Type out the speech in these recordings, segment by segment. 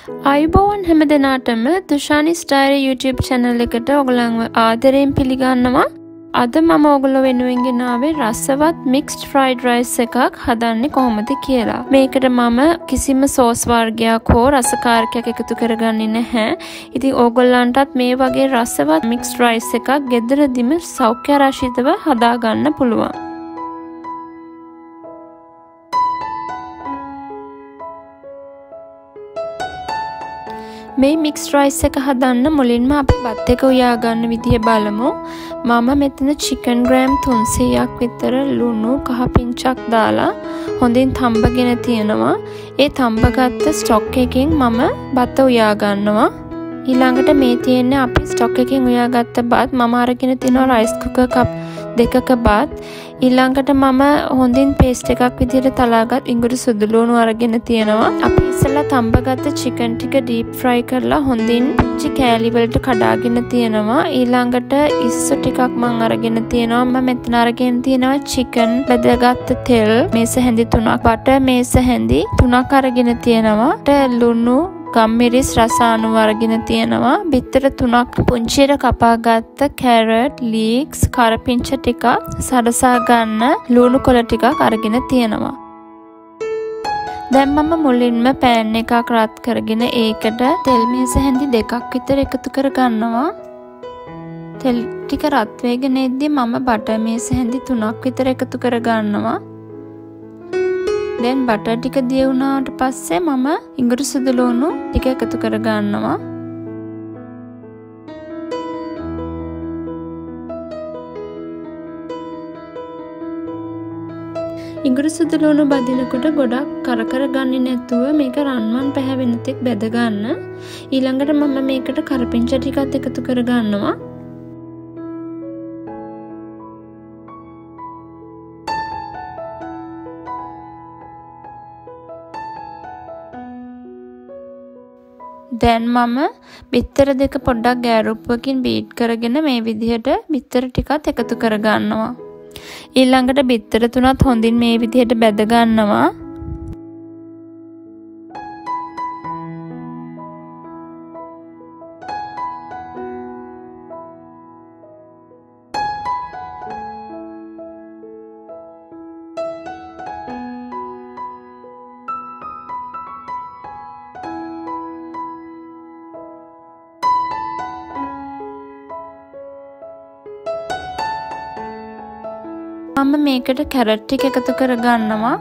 අයිබෝවන් හැම දෙනාටම දුෂානි ස්ටයිල් YouTube channel එකට ඔයගලන්ව ආදරයෙන් පිළිගන්නවා. අද මම ඔයගොල්ලෝ වෙනුවෙන් ගෙනාවේ රසවත් mixed fried rice එකක් හදන්නේ කොහොමද කියලා. මේකට මම කිසිම සෝස් වර්ගයක් හෝ රසකාරකයක් එකතු කරගන්නේ නැහැ. ඉතින් ඕගොල්ලන්ටත් මේ වගේ රසවත් mixed rice එකක් ගෙදරදීම සෞඛ්‍ය රාශිතව හදාගන්න පුළුවන්. මේ මික්ස් රයිස් එක හදන්න මුලින්ම අපි බත් එක උයා ගන්න විදිය බලමු. මම මෙතන චිකන් ග්‍රෑම් 300ක් විතර ලුණු කහ පිංචක් දාලා හොඳින් තඹගෙන තියෙනවා. ඒ තඹගත්ත ස්ටොක් එකෙන් මම බත උයා ගන්නවා. ඊළඟට මේ තියෙන්නේ අපි ස්ටොක් එකෙන් උයාගත්ත බත්. මම අරගෙන තිනවා රයිස් කුකර් කප් 2ක බත්. ඊළඟට මම හොඳින් පේස්ට් එකක් විදිහට තලාගත් ඉඟුරු සුදු ලුණු අරගෙන තියෙනවා. අපි ඉස්සෙල්ලා තඹගත්ත චිකන් ටික ඩීප් ෆ්‍රයි කරලා හොඳින් පුංචි කෑලි වලට කඩාගෙන තියෙනවා. ඊළඟට ඉස්සු ටිකක් මම අරගෙන තියෙනවා. මම මෙතන අරගෙන තියෙනවා චිකන් බෙදගත්ත තෙල් මේස හැඳි 3ක්, බටර් මේස හැඳි 3ක් අරගෙන තියෙනවා. ලුණු ගම්මිරිස් රසායන වර්ගින තියෙනවා. බිත්තර 3ක් පුංචියට කපාගත්ත කැරට් ලීක්ස් කරපිංච ටිකක් සරසා ගන්න ලුණු කොළ ටිකක් අරගෙන තියෙනවා. දැන් මම මුලින්ම පෑන් එකක් රත් කරගෙන ඒකට තෙල් මේස හැඳි 2ක් විතර එකතු කර ගන්නවා. තෙල් ටික රත් වෙගෙන එද්දී මම බටර් මේස හැඳි 3ක් විතර එකතු කර ගන්නවා. දැන් බටර් ටික දිය වුණාට පස්සේ මම ඉඟුරු සුදු ලුණු ටික එකතු කර ගන්නවා. ඉඟුරු සුදු ලුණු බදිනකොට ගොඩක් කරකර ගන්නේ නැතුව මේක රන්වන් පැහැවෙන තෙක් බෙද ගන්න. ඊළඟට මම මේකට කරපිංච ටිකත් එකතු කර ගන්නවා. දැන් මම බිත්තර දෙක පොඩ්ඩක් ගෑරුප්පකින් බීට් කරගෙන මේ විදිහට බිත්තර ටිකත් එකතු කර ගන්නවා. ඊළඟට බිත්තර තුනත් හොඳින් මේ විදිහට බෙද ගන්නවා. මම මේකට කැරට් ටික එකතු කර ගන්නවා.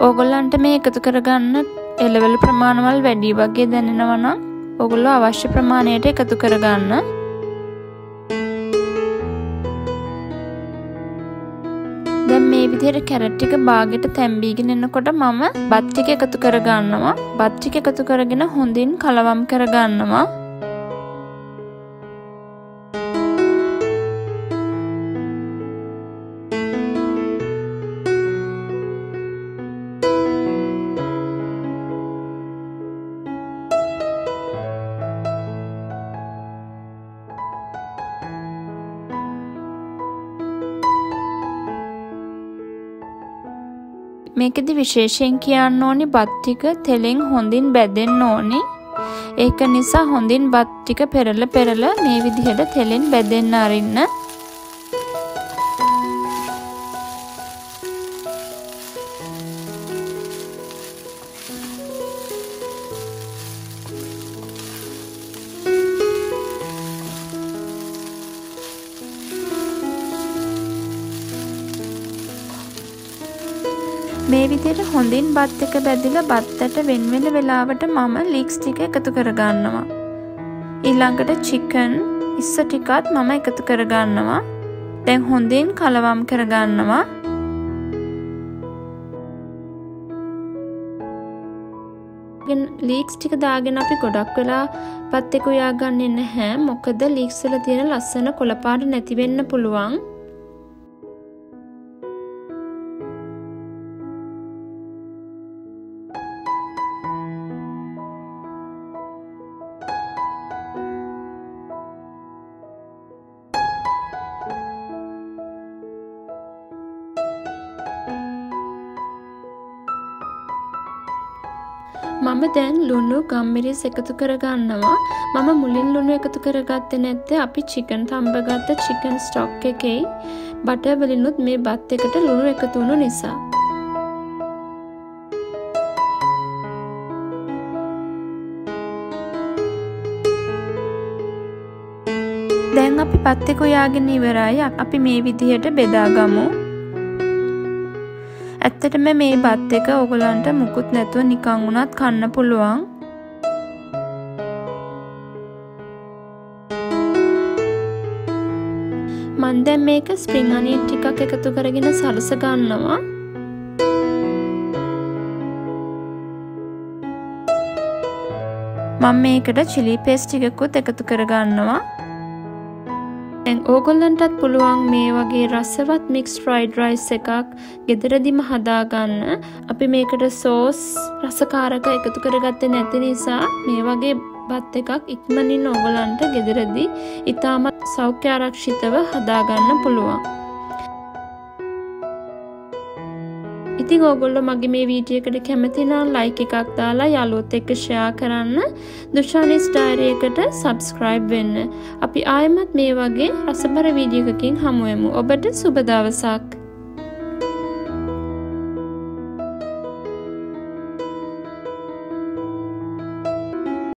ඕගොල්ලන්ට මේ එකතු කරගන්න එළවලු ප්‍රමාණවල වැඩි වගේ දැනෙනවා නම් ඕගොල්ලෝ අවශ්‍ය ප්‍රමාණයට එකතු කරගන්න. දැන් මේ විදිහට කැරට් ටික බාගෙට තැම්බීගෙන එනකොට මම බත් ටික එකතු කර ගන්නවා. බත් ටික එකතු කරගෙන හොඳින් කලවම් කර ගන්නවා. මේකෙදි විශේෂයෙන් කියන්න ඕනි බත් ටික තෙලෙන් හොඳින් බැදෙන්න ඕනි. ඒක නිසා හොඳින් බත් ටික පෙරලා මේ විදිහට තෙලෙන් බැදෙන්න අරින්න. මේ විදිහට හොඳින් බත් එක බැදිලා බත්තට වෙන වෙන වෙලාවට මම ලීක්ස් ටික එකතු කර ගන්නවා. ඊළඟට චිකන් ඉස්ස ටිකත් මම එකතු කර ගන්නවා. දැන් හොඳින් කලවම් කර ගන්නවා. ලීක්ස් ටික දාගෙන අපි ගොඩක් වෙලා බත් එක උයා ගන්නේ නැහැ. මොකද ලීක්ස් වල තියෙන ලස්සන කොළ පාට නැති වෙන්න පුළුවන්. මම දැන් ලුණු ගම්මිරිස් එකතු කරගන්නවා. මම මුලින් ලුණු එකතු කරගත්තේ නැත්තේ අපි චිකන් තම්බගත්ත චිකන් ස්ටොක් එකේ බටර් වලිනුත් මේ බත් එකට ලුණු එකතු වුණු නිසා. දැන් අපි බත් එක උයාගෙන ඉවරයි. අපි මේ විදිහට බෙදාගමු. ඇත්තටම මේ බත් එක ඕගලන්ට මුකුත් නැතුව නිකන් වුණත් කන්න පුළුවන්. මම දැන් මේක ස්ප්‍රින්ග් අනියන් ටිකක් එකතු කරගෙන සලස ගන්නවා. මම මේකට චිලි පේස්ට් ටිකකුත් එකතු කරගන්නවා. දැන් ඕගොල්ලන්ටත් පුළුවන් මේ වගේ රසවත් මික්ස් ෆ්‍රයිඩ් රයිස් එකක් ගෙදරදිම හදාගන්න. අපි මේකට සෝස් රසකාරක එකතු කරගත්තේ නැති නිසා මේ වගේ බත් එකක් ඉක්මනින් ඕගොල්ලන්ට ගෙදරදී ඉතාමත් සෞඛ්‍ය ආරක්ෂිතව හදාගන්න පුළුවන්. ඉතින් ඕගොල්ලෝ මගේ මේ වීඩියෝ එකට කැමති නම් ලයික් එකක් දාලා යාළුවොත් එක්ක ෂෙයා කරන්න. දුෂානිස් ඩයරි එකට සබ්ස්ක්‍රයිබ් වෙන්න. අපි ආයෙමත් මේ වගේ රසබර වීඩියෝ එකකින් හමු වෙමු. ඔබට සුබ දවසක්.